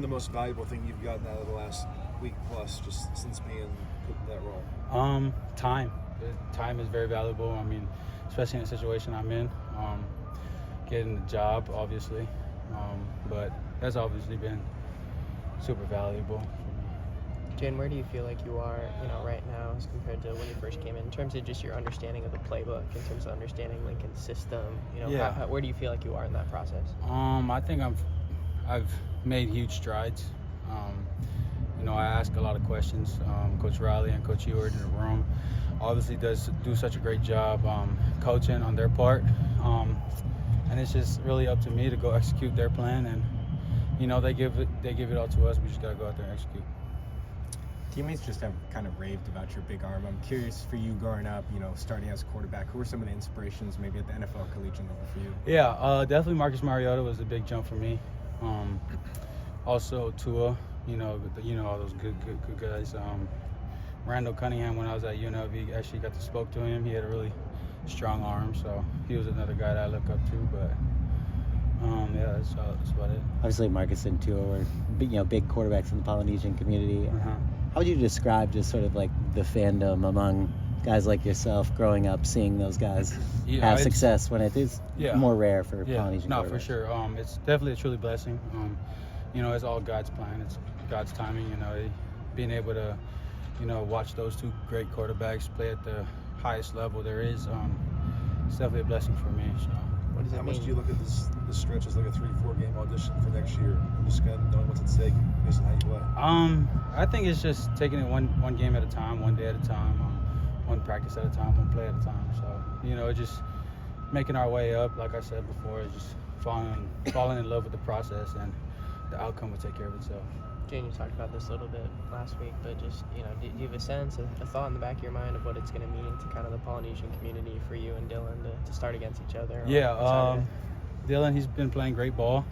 The most valuable thing you've gotten out of the last week plus, just since being put in that role? Time. Time is very valuable. I mean, especially in the situation I'm in. Getting the job, obviously, but that's obviously been super valuable for me. Jayden, where do you feel like you are, right now as compared to when you first came in terms of just your understanding of the playbook, in terms of understanding Lincoln's system? Where do you feel like you are in that process? I think I've made huge strides. I ask a lot of questions. Coach Riley and Coach Ewart in the room obviously do such a great job coaching on their part, and it's just really up to me to go execute their plan. And they give it all to us. We just gotta go out there and execute. Teammates just have kind of raved about your big arm. I'm curious, for you growing up, starting as a quarterback, who were some of the inspirations maybe at the NFL collegiate level for you? Yeah, definitely Marcus Mariota was a big jump for me. Also Tua, all those good guys. Randall Cunningham, when I was at UNLV, actually got to spoke to him. He had a really strong arm, so he was another guy that I look up to. But that's about it. Obviously, Marcus and Tua were big quarterbacks in the Polynesian community. How would you describe just sort of like the fandom among guys like yourself growing up, seeing those guys have success when it is more rare for Polynesian quarterbacks? For sure. It's definitely a truly blessing. It's all God's plan. It's God's timing. Being able to, watch those two great quarterbacks play at the highest level there is, it's definitely a blessing for me. So. What does it How mean? much do you look at this stretch as like a 3-4 game audition for next year? Just kind of knowing what's at stake based on how you play. I think it's just taking it one game at a time, one day at a time, one practice at a time, one play at a time. So just making our way up. Like I said before, just falling in love with the process, and the outcome will take care of itself. Jayden, you talked about this a little bit last week, but just, do you have a sense, a thought in the back of your mind of what it's going to mean to kind of the Polynesian community for you and Dylan to start against each other? Yeah, Dylan, he's been playing great ball.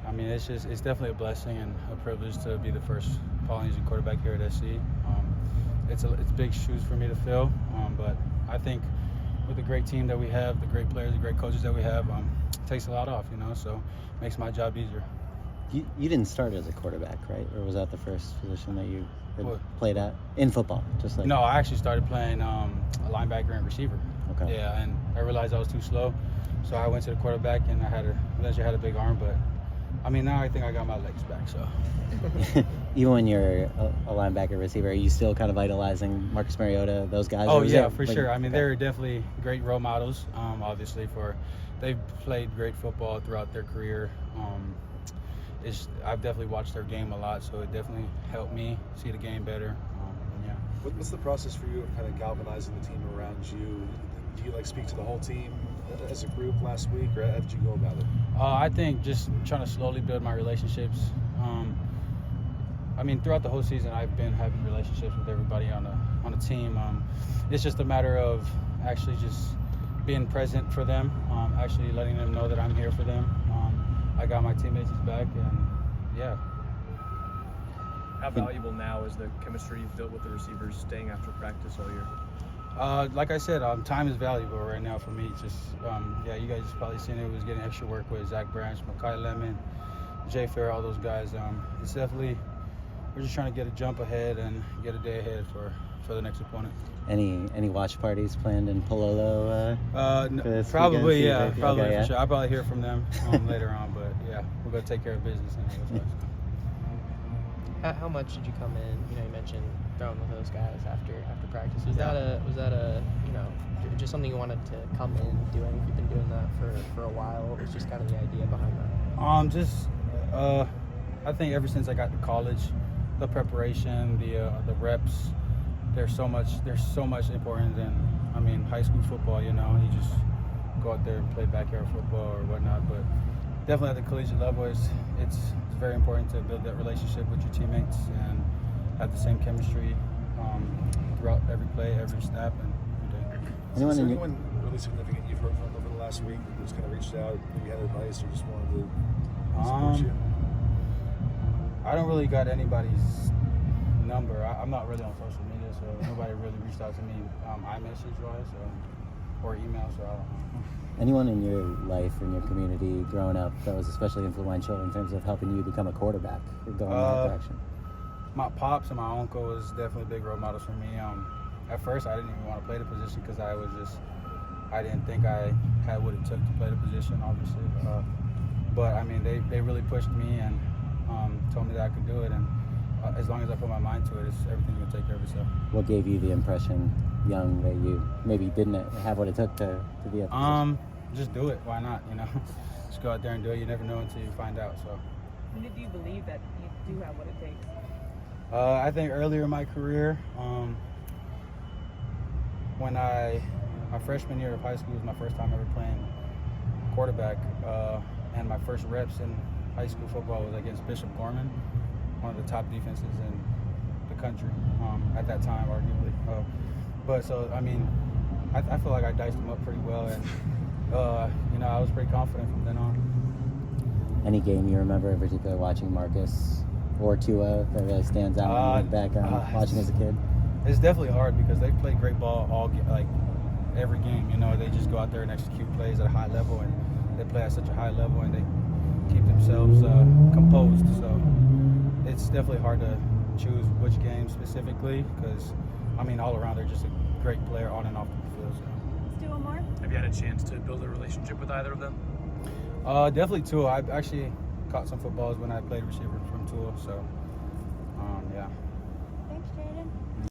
It's definitely a blessing and a privilege to be the first Polynesian quarterback here at SC. It's big shoes for me to fill, but I think with the great team that we have, the great players, the great coaches that we have, it takes a lot off, so it makes my job easier. You didn't start as a quarterback, right? Or was that the first position that you had played at in football? No, I actually started playing a linebacker and receiver. Okay. Yeah, and I realized I was too slow, so I went to the quarterback, and I eventually had a big arm. But now I think I got my legs back. So. Even when you're a linebacker receiver, are you still kind of idolizing Marcus Mariota, those guys? Oh yeah, for sure. They're definitely great role models. Obviously, they've played great football throughout their career. I've definitely watched their game a lot, so it definitely helped me see the game better. What's the process for you of kind of galvanizing the team around you? Do you speak to the whole team as a group last week, or how did you go about it? I think just trying to slowly build my relationships. Throughout the whole season, I've been having relationships with everybody on a team. It's just a matter of actually just being present for them, actually letting them know that I'm here for them. I got my teammates' back, and yeah. How valuable now is the chemistry you've built with the receivers staying after practice all year? Like I said, time is valuable right now for me. Just you guys probably seen it. Was getting extra work with Zach Branch, Makai Lemon, Jay Fair, all those guys. It's definitely, we're just trying to get a jump ahead and get a day ahead for the next opponent. Any watch parties planned in Pololo? Probably, yeah. Probably, okay, for sure. I'll probably hear from them later on, but yeah, we're going to take care of business. How much did you come in? You mentioned throwing with those guys after practice. Was that a just something you wanted to come in doing? You've been doing that for a while. What was just kind of the idea behind that? I think ever since I got to college, the preparation, the reps, there's so much important than high school football. You just go out there and play backyard football or whatnot, but definitely at the collegiate level, it's very important to build that relationship with your teammates and have the same chemistry throughout every play, every snap, and every day. Is there anyone really significant you've heard from over the last week who's kind of reached out, maybe had advice or just wanted to support you? I don't really got anybody's number. I'm not really on social media, so nobody really reached out to me iMessage-wise. So. or email, so I don't know. Anyone in your life, in your community, growing up, that was especially influential in terms of helping you become a quarterback or going in that direction? My pops and my uncle was definitely big role models for me. At first, I didn't even want to play the position because I didn't think I had what it took to play the position, obviously. But I mean, they really pushed me and told me that I could do it. And as long as I put my mind to it, everything's gonna take care of itself. What gave you the impression, young, that you maybe didn't have what it took to be a position? Just do it. Why not? You know, just go out there and do it. You never know until you find out. So. When did you believe that you do have what it takes? I think earlier in my career, when my freshman year of high school was my first time ever playing quarterback, and my first reps in high school football was against Bishop Gorman, one of the top defenses in the country at that time, arguably. But so, I mean, I feel like I diced them up pretty well, and you know, I was pretty confident from then on. Any game you remember in particular watching Marcus or Tua that really stands out when you look back on watching as a kid? It's definitely hard because they play great ball every game. You know, they just go out there and execute plays at a high level, and they play at such a high level, and they keep themselves composed. So it's definitely hard to choose which game specifically because, I mean, all around they're just a great player on and off the field. So. Let's do one more. Have you had a chance to build a relationship with either of them? Definitely Tua. I actually caught some footballs when I played receiver from Tua. So, yeah. Thanks, Jayden.